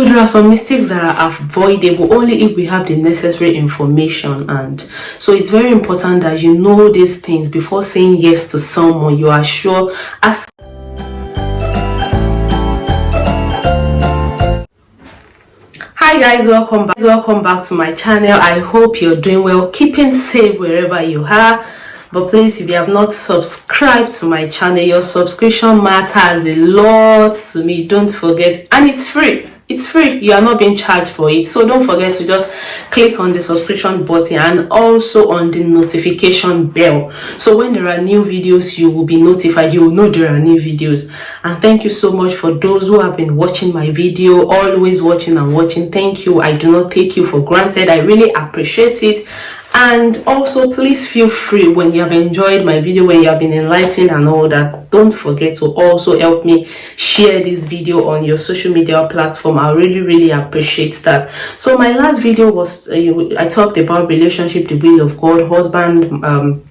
there are some mistakes that are avoidable only if we have the necessary information. And so it's very important that you know these things before saying yes to someone. You are sure. Ask. Hi guys, welcome back to my channel. I hope you're doing well, keeping safe wherever you are. But please, if you have not subscribed to my channel, your subscription matters a lot to me. Don't forget, and it's free. It's free. You are not being charged for it. So don't forget to just click on the subscription button and also on the notification bell. So when there are new videos, you will be notified. You will know there are new videos. And thank you so much for those who have been watching my video, always watching and watching. Thank you. I do not take you for granted. I really appreciate it. And also, please feel free, when you have enjoyed my video, when you have been enlightened and all that, don't forget to also help me share this video on your social media platform. I really appreciate that. So my last video was I talked about relationship, the will of God, husband,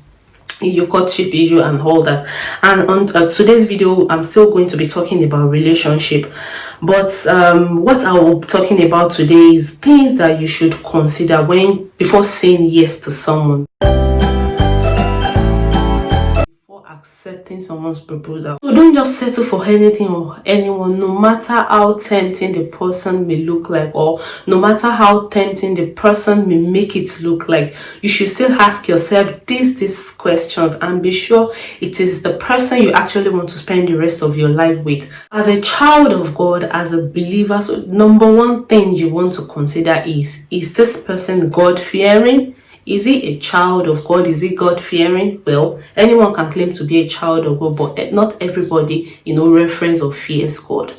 your courtship issue and all that. And on today's video, I'm still going to be talking about relationship. But what I will be talking about today is things that you should consider before saying yes to someone, accepting someone's proposal. So don't just settle for anything or anyone, no matter how tempting the person may look like, or no matter how tempting the person may make it look like. You should still ask yourself these questions and be sure it is the person you actually want to spend the rest of your life with. As a child of God, as a believer, so number one thing you want to consider is this person God-fearing? Is he a child of God? Is he God-fearing? Well, anyone can claim to be a child of God, but not everybody, reference or fears God.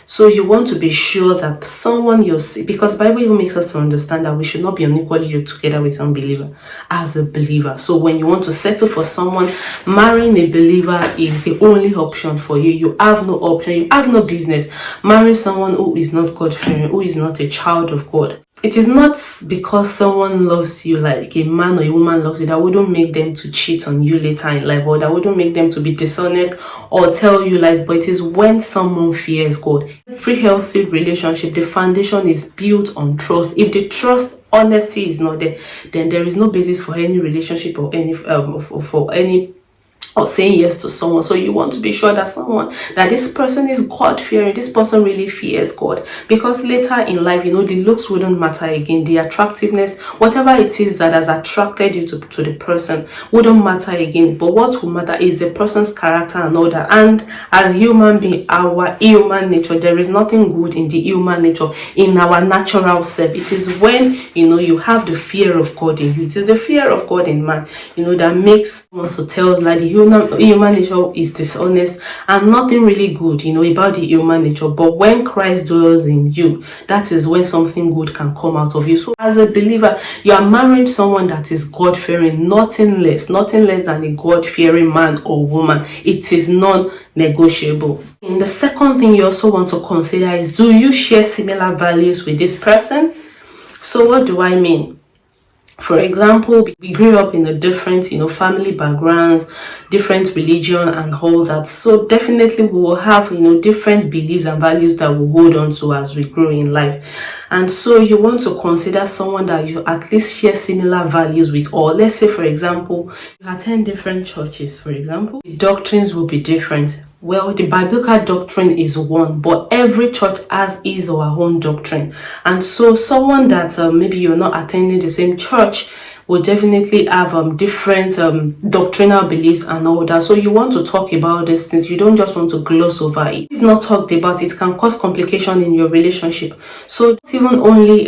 So you want to be sure that someone because Bible even makes us to understand that we should not be unequally yoked together with unbeliever as a believer. So when you want to settle for someone, marrying a believer is the only option for you. You have no option. You have no business marrying someone who is not God-fearing, who is not a child of God. It is not because someone loves you, like a man or a woman loves you, that wouldn't make them to cheat on you later in life, or that wouldn't make them to be dishonest or tell you lies. But it is when someone fears God. Every healthy relationship, the foundation is built on trust. If the trust, honesty is not there, then there is no basis for any relationship or or saying yes to someone. So you want to be sure that this person is God-fearing, this person really fears God, because later in life, the looks wouldn't matter again. The attractiveness, whatever it is that has attracted you to the person, wouldn't matter again. But what will matter is the person's character and all that. And as human being, our human nature, there is nothing good in the human nature, in our natural self. It is when you have the fear of God in you. It is the fear of God in man, that makes us to tell like the human nature is dishonest and nothing really good about the human nature. But when Christ dwells in you, that is when something good can come out of you. So as a believer, you are marrying someone that is God-fearing, nothing less than a God-fearing man or woman. It is non-negotiable. And the second thing you also want to consider is, do you share similar values with this person? So what do I mean? For example, we grew up in a different, family backgrounds, different religion and all that. So definitely we will have, different beliefs and values that we hold on to as we grow in life. And so you want to consider someone that you at least share similar values with. Or let's say, for example, you attend different churches, for example, the doctrines will be different. Well, the biblical doctrine is one, but every church has his or her own doctrine. And so someone that maybe you're not attending the same church will definitely have different doctrinal beliefs and all that. So you want to talk about these things. You don't just want to gloss over it. If not talked about, it can cause complication in your relationship. So it's even only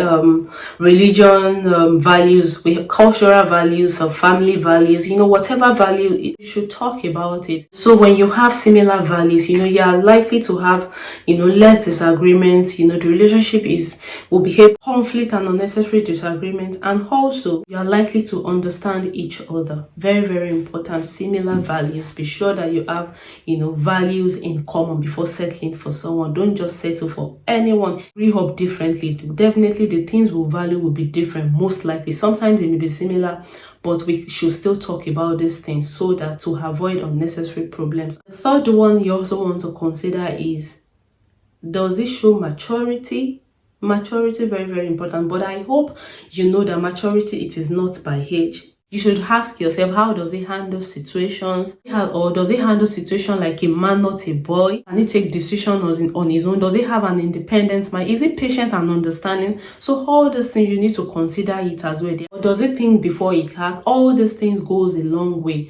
religion values, we have cultural values, or family values, whatever value, you should talk about it. So when you have similar values, you are likely to have less disagreements. The relationship will behave conflict and unnecessary disagreements, and also you are likely to understand each other. Very important. Similar values. Be sure that you have values in common before settling for someone. Don't just settle for anyone. Grow up differently. Definitely the things we value will be different, most likely. Sometimes they may be similar, but we should still talk about these things so that to avoid unnecessary problems. The third one you also want to consider is, does it show maturity Maturity, very, very important. But I hope you know that maturity, it is not by age. You should ask yourself, how does he handle situations? Or does he handle situations like a man, not a boy? Can he take decisions on his own? Does he have an independent mind? Is he patient and understanding? So all these things, you need to consider it as well. Or does he think before he acts? All these things goes a long way.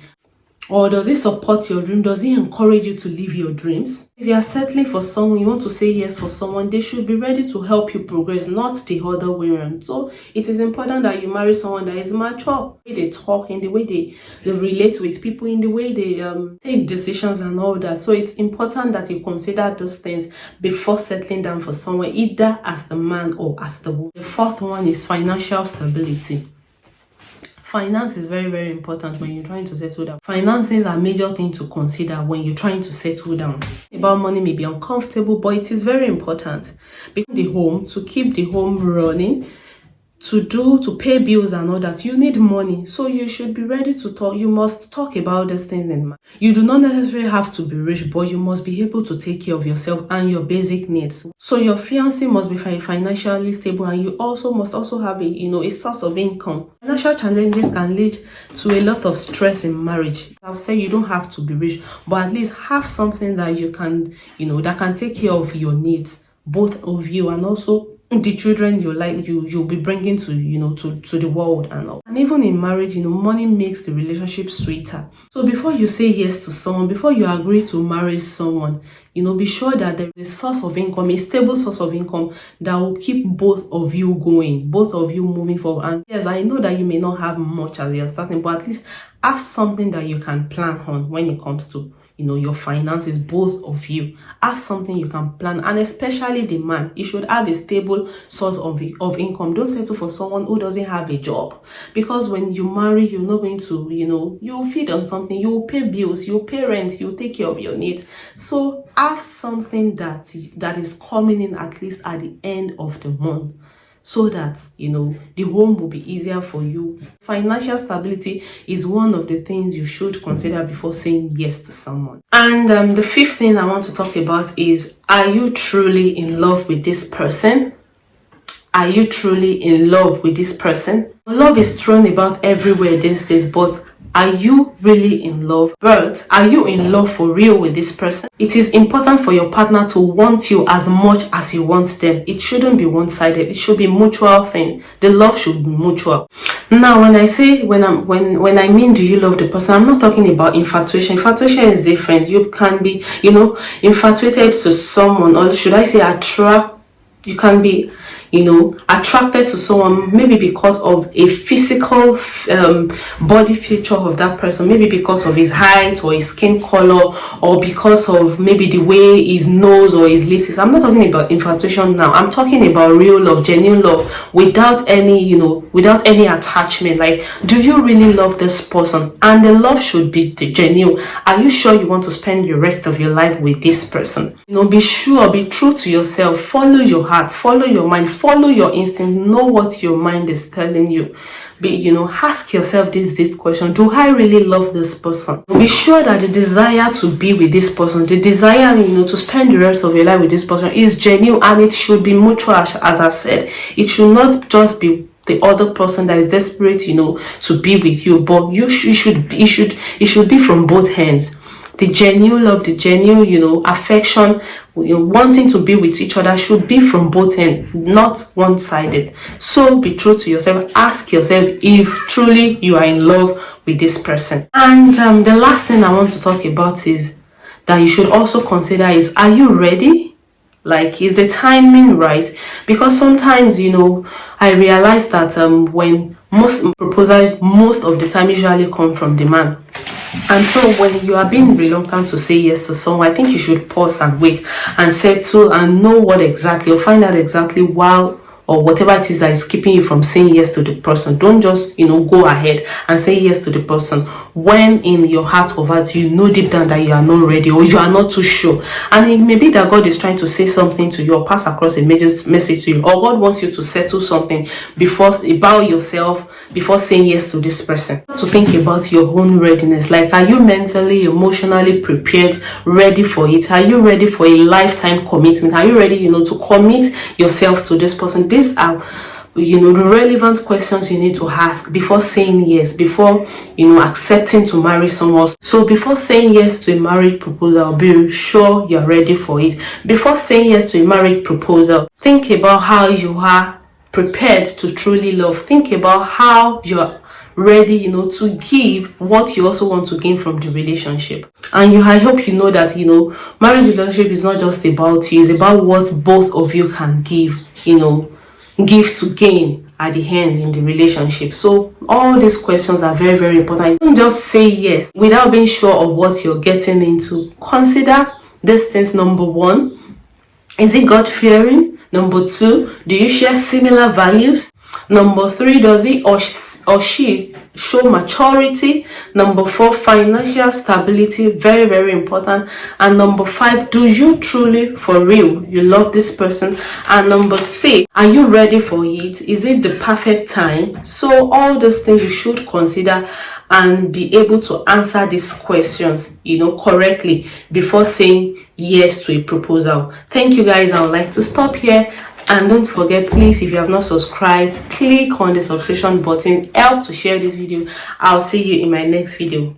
Or does he support your dream? Does he encourage you to live your dreams? If you are settling for someone, you want to say yes for someone, they should be ready to help you progress, not the other way around. So it is important that you marry someone that is mature. The way they talk, in the way they relate with people, in the way they take decisions and all that. So it's important that you consider those things before settling down for someone, either as the man or as the woman. The fourth one is financial stability. Finance is very, very important when you're trying to settle down. Finances are a major thing to consider when you're trying to settle down. About money may be uncomfortable, but it is very important. Because the home, to keep the home running, to pay bills and all that, you need money. So you should be ready to talk. You must talk about these things in mind. You do not necessarily have to be rich, but you must be able to take care of yourself and your basic needs. So your fiancé must be financially stable, and you also must have a source of income. Financial challenges can lead to a lot of stress in marriage. I'll say you don't have to be rich, but at least have something that you can, that can take care of your needs, both of you, and also the children you'll be bringing to the world and all. And even in marriage, money makes the relationship sweeter. So before you say yes to someone, before you agree to marry someone, be sure that there is a source of income, a stable source of income that will keep both of you going, both of you moving forward. And yes, I know that you may not have much as you're starting, but at least have something that you can plan on when it comes to your finances. Both of you have something you can plan, and especially the man, you should have a stable source of income. Don't settle for someone who doesn't have a job, because when you marry, you're not going to, you'll feed on something, you'll pay bills, you'll pay rent, you'll take care of your needs. So have something that is coming in at least at the end of the month, so that the home will be easier for you. Financial stability is one of the things you should consider before saying yes to someone. And the fifth thing I want to talk about is, are you truly in love with this person? Are you truly in love with this person? Love is thrown about everywhere these days, but are you really in love? But are you in love for real with this person? It is important for your partner to want you as much as you want them. It shouldn't be one-sided. It should be mutual thing. The love should be mutual. Now, when I mean do you love the person, I'm not talking about infatuation. Infatuation is different. You can be, infatuated to someone, or should I say you can be attracted to someone, maybe because of a physical body feature of that person, maybe because of his height or his skin color, or because of maybe the way his nose or his lips is. I'm not talking about infatuation now. I'm talking about real love, genuine love, without any attachment. Like, do you really love this person? And the love should be genuine. Are you sure you want to spend the rest of your life with this person? Be sure, be true to yourself, follow your heart, follow your mind, follow your instinct, know what your mind is telling you. Ask yourself this deep question: do I really love this person? Be sure that the desire to be with this person, the desire to spend the rest of your life with this person, is genuine, and it should be mutual. As I've said, it should not just be the other person that is desperate to be with you, but it should be from both ends. The genuine love, the genuine affection, wanting to be with each other should be from both ends, not one-sided. So be true to yourself. Ask yourself if truly you are in love with this person. And the last thing I want to talk about is that you should also consider is, are you ready? Like, is the timing right? Because sometimes, I realize that when most proposals, most of the time, usually come from the man. And so when you are being reluctant to say yes to someone, I think you should pause and wait and settle and know what exactly, or find out exactly what or whatever it is that is keeping you from saying yes to the person. Don't just, go ahead and say yes to the person when in your heart of hearts you know deep down that you are not ready, or you are not too sure. And it may be that God is trying to say something to you, or pass across a major message to you, or God wants you to settle something about yourself before saying yes to this person. To think about your own readiness. Like, are you mentally, emotionally prepared, ready for it? Are you ready for a lifetime commitment? Are you ready, to commit yourself to this person? These are the relevant questions you need to ask before saying yes, before accepting to marry someone. So before saying yes to a marriage proposal, be sure you're ready for it. Before saying yes to a marriage proposal, think about how you are prepared to truly love. Think about how you're ready, to give what you also want to gain from the relationship. And I hope you know that, marriage relationship is not just about you, it's about what both of you can give to gain at the end in the relationship. So all these questions are very, very important. Don't just say yes without being sure of what you're getting into. Consider these things. Number one, is it God-fearing? Number two, do you share similar values? Number three, does he or she show maturity? Number four, financial stability, very, very important. And number five, do you truly, for real, you love this person? And number six, are you ready for it? Is it the perfect time? So all those things you should consider and be able to answer these questions, correctly before saying yes to a proposal. Thank you guys. I would like to stop here. And don't forget, please, if you have not subscribed, click on the subscription button. Help to share this video. I'll see you in my next video.